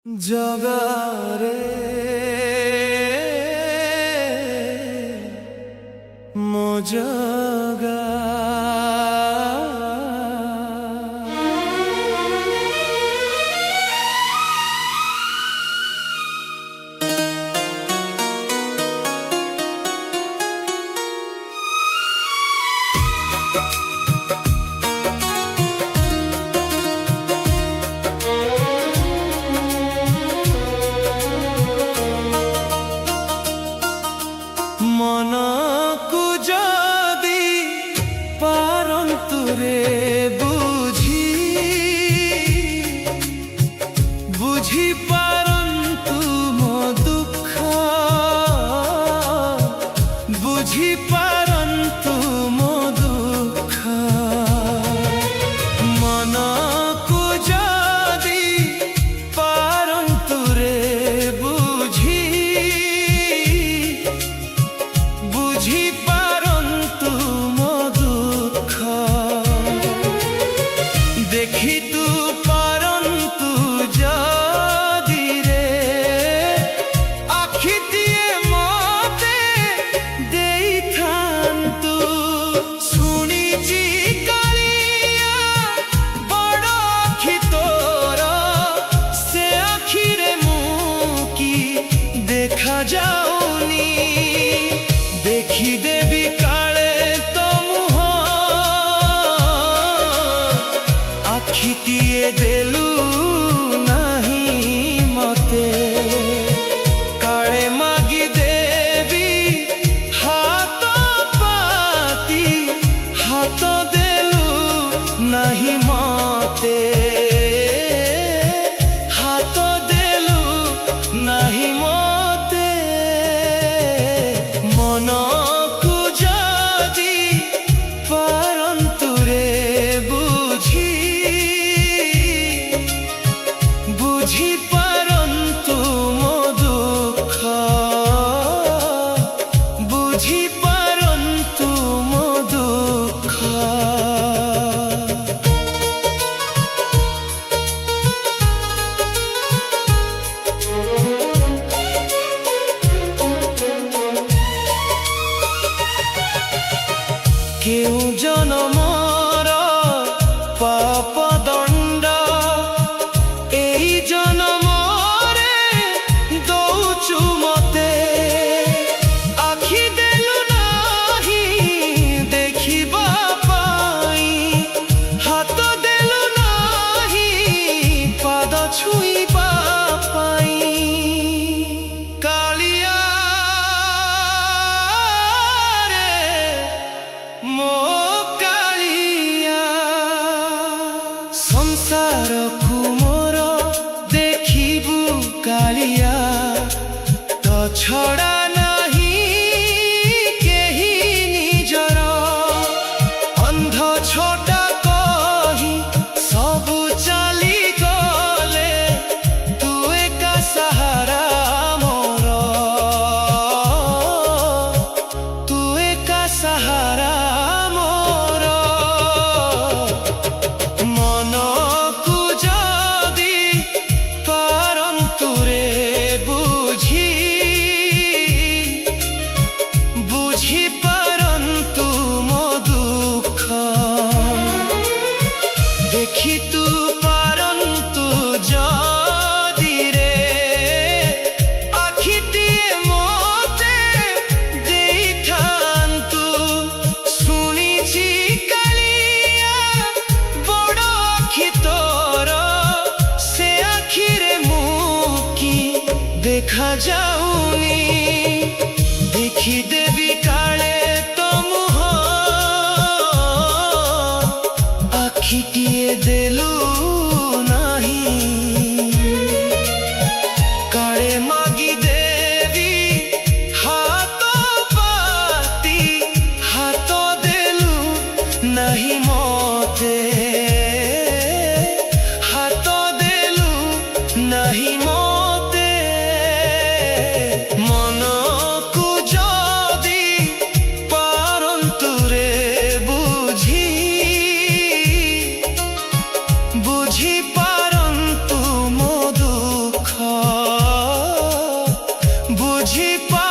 জগারে মোজগা মনকু যদি পারন্তুরে বুঝি পারন্তু মো দুঃখ বুঝি পারন্তু মো দুঃখ মনকু যদি পারন্তুরে বুঝি পারন্তু মো দুঃখ দেখি তু পারন্তু যদি রে আখি দিয়ে মতে দেইথান্তু শুনিছি কালিয়া বড় আখি তোর সে আখিরে মুকি দেখা যাওনি দেখি দেবী কালে তো মুহ আখি দিয়ে দেলু নাহি মতে কালে মাগি দেবী হাত পাতি হাত দেলু নাহি মতে হাত দেলু নাহি মতে মনকু যদি পারন্তুরে বুঝি পারন্তু মো দুঃখ বুঝি পারন্তু মো দুঃখ কেউ জনমর পাপ দণ্ড এই জনমরে দৌচু মতে আখি দেলু নাহি দেখিবা পাই হাত দেলু নাহি পাদ ছুঁইবা পাই কালিয়া মো কালিয়া সংসারকু মোর দেখিবু কালিয়া তো ছড়া নাহি কেহি নিজর অন্ধ ছোটা কহি সবু চালি গলে তু একা সাহারা মোর তু একা সাহারা মোর মনকু যদি পারন্তুরে বুঝি পারন্তু মো দুঃখ দেখি তু পারন্তু যদি রে আখি দিয়ে মতে দেইথান্তু শুনিছি কালিয়া বড় আখি তোর সে আখিরে মুকি দেখা যাওনি দেখি দেবী কালে তো মুহ আখি দিয়ে দেলু নাহি কালে মাগি দেবী হাত পাতি হাত দেলু নাহি মতে হাত দেলু নাহি মতে মনকু যদি পারন্তুরে বুঝি পারন্তু মো দুঃখ বুঝি পা